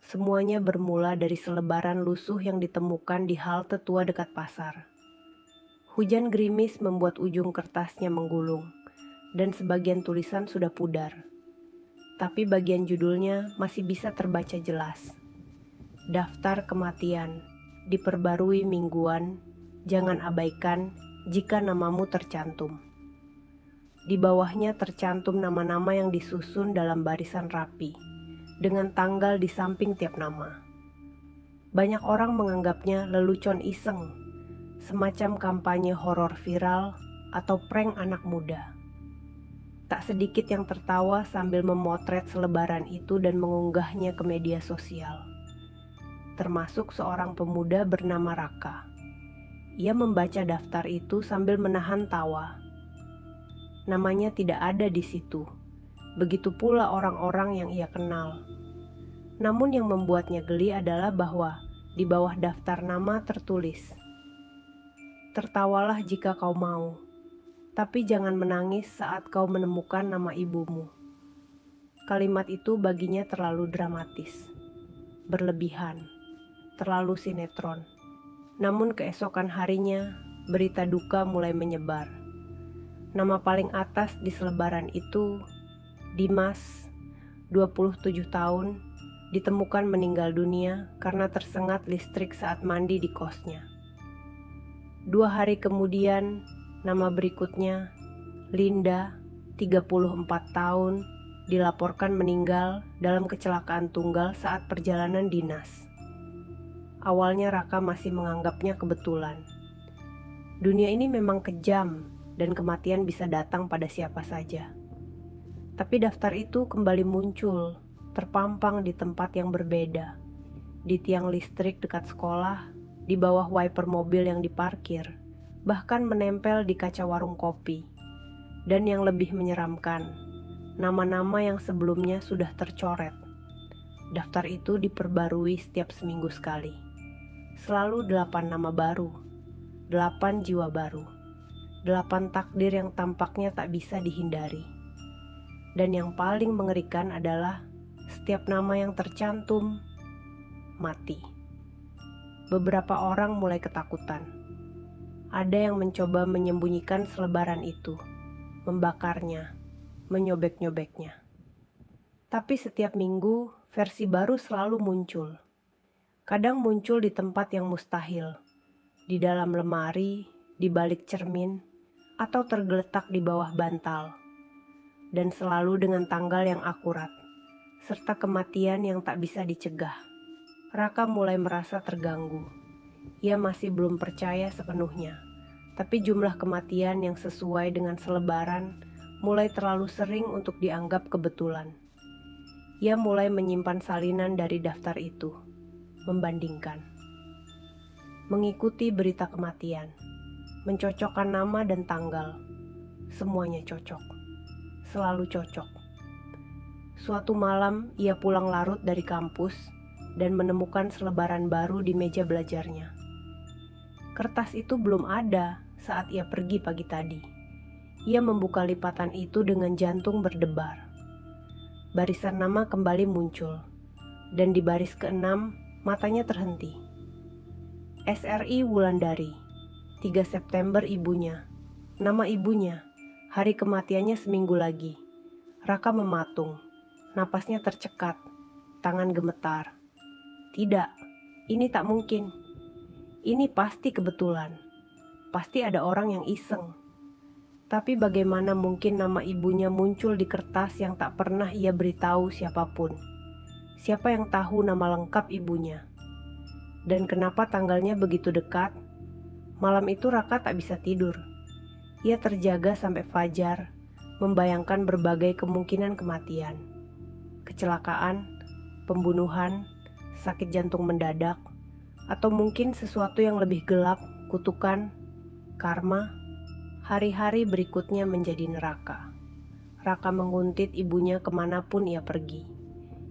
Semuanya bermula dari selebaran lusuh yang ditemukan di halte tua dekat pasar. Hujan gerimis membuat ujung kertasnya menggulung, dan sebagian tulisan sudah pudar. Tapi bagian judulnya masih bisa terbaca jelas. Daftar kematian, diperbarui mingguan, jangan abaikan jika namamu tercantum. Di bawahnya tercantum nama-nama yang disusun dalam barisan rapi, dengan tanggal di samping tiap nama. Banyak orang menganggapnya lelucon iseng, semacam kampanye horor viral atau prank anak muda. Tak sedikit yang tertawa sambil memotret selebaran itu dan mengunggahnya ke media sosial. Termasuk seorang pemuda bernama Raka. Ia membaca daftar itu sambil menahan tawa. Namanya tidak ada di situ. Begitu pula orang-orang yang ia kenal. Namun yang membuatnya geli adalah bahwa di bawah daftar nama tertulis, "Tertawalah jika kau mau, tapi jangan menangis saat kau menemukan nama ibumu." Kalimat itu baginya terlalu dramatis, berlebihan, terlalu sinetron. Namun keesokan harinya, berita duka mulai menyebar. Nama paling atas di selebaran itu, Dimas, 27 tahun, ditemukan meninggal dunia karena tersengat listrik saat mandi di kosnya. 2 hari kemudian, nama berikutnya, Linda, 34 tahun, dilaporkan meninggal dalam kecelakaan tunggal saat perjalanan dinas. Awalnya Raka masih menganggapnya kebetulan. Dunia ini memang kejam dan kematian bisa datang pada siapa saja. Tapi daftar itu kembali muncul, terpampang di tempat yang berbeda, di tiang listrik dekat sekolah, di bawah wiper mobil yang diparkir, bahkan menempel di kaca warung kopi. Dan yang lebih menyeramkan, nama-nama yang sebelumnya sudah tercoret. Daftar itu diperbarui setiap seminggu sekali. Selalu 8 nama baru, 8 jiwa baru. 8 takdir yang tampaknya tak bisa dihindari. Dan yang paling mengerikan adalah setiap nama yang tercantum mati. Beberapa orang mulai ketakutan. Ada yang mencoba menyembunyikan selebaran itu, membakarnya, menyobek-nyobeknya. Tapi setiap minggu versi baru selalu muncul. Kadang muncul di tempat yang mustahil, di dalam lemari, di balik cermin, atau tergeletak di bawah bantal, dan selalu dengan tanggal yang akurat, serta kematian yang tak bisa dicegah. Raka mulai merasa terganggu. Ia masih belum percaya sepenuhnya, tapi jumlah kematian yang sesuai dengan selebaran mulai terlalu sering untuk dianggap kebetulan. Ia mulai menyimpan salinan dari daftar itu, membandingkan, mengikuti berita kematian, mencocokkan nama dan tanggal. Semuanya cocok, selalu cocok. Suatu malam ia pulang larut dari kampus dan menemukan selebaran baru di meja belajarnya. Kertas itu belum ada saat ia pergi pagi tadi. Ia membuka lipatan itu dengan jantung berdebar. Barisan nama kembali muncul, dan di baris ke-6 matanya terhenti. SRI Wulandari, 3 September ibunya, nama ibunya, hari kematiannya seminggu lagi. Raka mematung, napasnya tercekat, tangan gemetar. Tidak, ini tak mungkin. Ini pasti kebetulan. Pasti ada orang yang iseng. Tapi bagaimana mungkin nama ibunya muncul di kertas yang tak pernah ia beritahu siapapun? Siapa yang tahu nama lengkap ibunya? Dan kenapa tanggalnya begitu dekat? Malam itu Raka tak bisa tidur. Ia terjaga sampai fajar, membayangkan berbagai kemungkinan kematian. Kecelakaan, pembunuhan, sakit jantung mendadak, atau mungkin sesuatu yang lebih gelap, kutukan, karma. Hari-hari berikutnya menjadi neraka. Raka menguntit ibunya kemanapun ia pergi.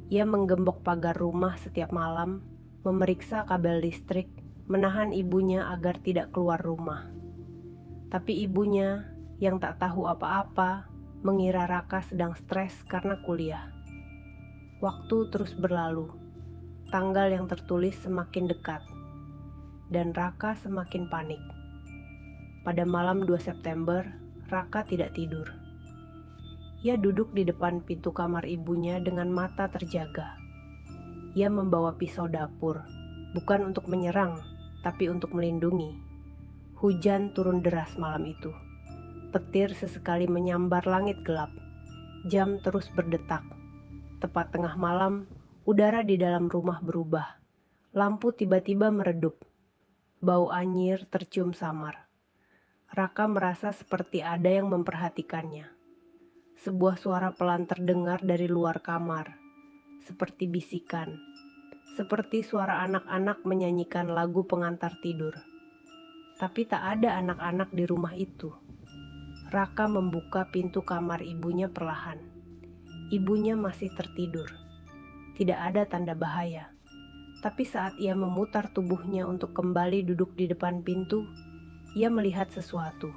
Ia menggembok pagar rumah setiap malam, memeriksa kabel listrik, menahan ibunya agar tidak keluar rumah. Tapi ibunya, yang tak tahu apa-apa, mengira Raka sedang stres karena kuliah. Waktu terus berlalu. tanggal yang tertulis semakin dekat, dan Raka semakin panik. Pada malam 2 September, Raka tidak tidur. Ia duduk di depan pintu kamar ibunya dengan mata terjaga. Ia membawa pisau dapur, bukan untuk menyerang, tapi untuk melindungi. Hujan turun deras malam itu. Petir sesekali menyambar langit gelap. Jam terus berdetak. Tepat tengah malam, udara di dalam rumah berubah. Lampu tiba-tiba meredup. Bau anyir tercium samar. Raka merasa seperti ada yang memperhatikannya. Sebuah suara pelan terdengar dari luar kamar, seperti bisikan, seperti suara anak-anak menyanyikan lagu pengantar tidur. Tapi tak ada anak-anak di rumah itu. Raka membuka pintu kamar ibunya perlahan. Ibunya masih tertidur. Tidak ada tanda bahaya. Tapi saat ia memutar tubuhnya untuk kembali duduk di depan pintu, ia melihat sesuatu.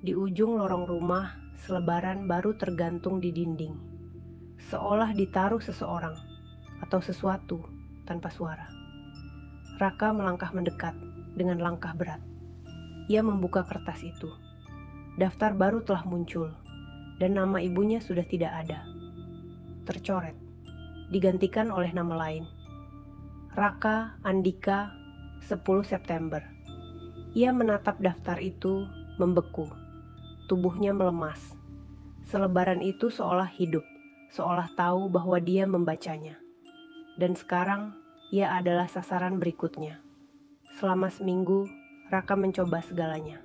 Di ujung lorong rumah, selebaran baru tergantung di dinding. Seolah ditaruh seseorang atau sesuatu tanpa suara. Raka melangkah mendekat dengan langkah berat. Ia membuka kertas itu. Daftar baru telah muncul, dan nama ibunya sudah tidak ada. Tercoret, digantikan oleh nama lain. Raka Andika, 10 September. Ia menatap daftar itu, membeku. Tubuhnya melemas. Selebaran itu seolah hidup, seolah tahu bahwa dia membacanya. Dan sekarang, ia adalah sasaran berikutnya. Selama seminggu, Raka mencoba segalanya.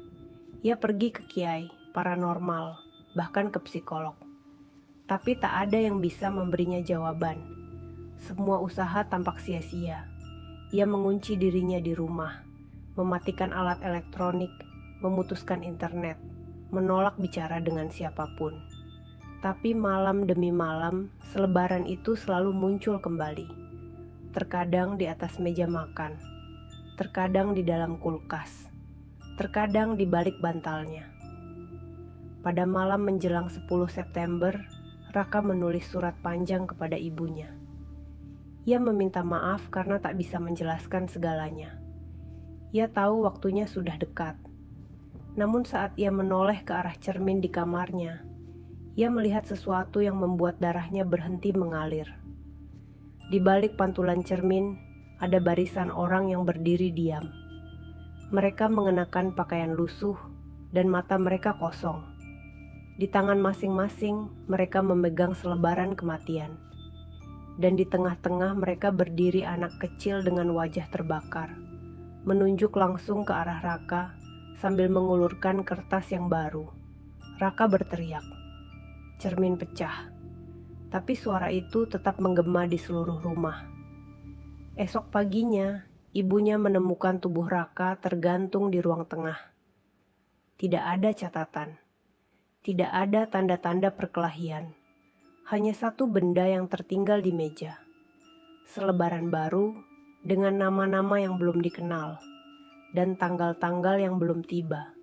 Ia pergi ke kiai, paranormal, bahkan ke psikolog. Tapi tak ada yang bisa memberinya jawaban. Semua usaha tampak sia-sia. Ia mengunci dirinya di rumah, mematikan alat elektronik, memutuskan internet, menolak bicara dengan siapapun. Tapi malam demi malam, selebaran itu selalu muncul kembali. Terkadang di atas meja makan, terkadang di dalam kulkas, terkadang di balik bantalnya. Pada malam menjelang 10 September, Raka menulis surat panjang kepada ibunya. Ia meminta maaf karena tak bisa menjelaskan segalanya. Ia tahu waktunya sudah dekat. Namun saat ia menoleh ke arah cermin di kamarnya, ia melihat sesuatu yang membuat darahnya berhenti mengalir. Di balik pantulan cermin, ada barisan orang yang berdiri diam. Mereka mengenakan pakaian lusuh dan mata mereka kosong. Di tangan masing-masing, mereka memegang selebaran kematian. Dan di tengah-tengah mereka berdiri anak kecil dengan wajah terbakar, menunjuk langsung ke arah Raka sambil mengulurkan kertas yang baru. Raka berteriak. Cermin pecah. Tapi suara itu tetap menggema di seluruh rumah. Esok paginya, ibunya menemukan tubuh Raka tergantung di ruang tengah. Tidak ada catatan. Tidak ada tanda-tanda perkelahian. Hanya satu benda yang tertinggal di meja. Selebaran baru dengan nama-nama yang belum dikenal dan tanggal-tanggal yang belum tiba.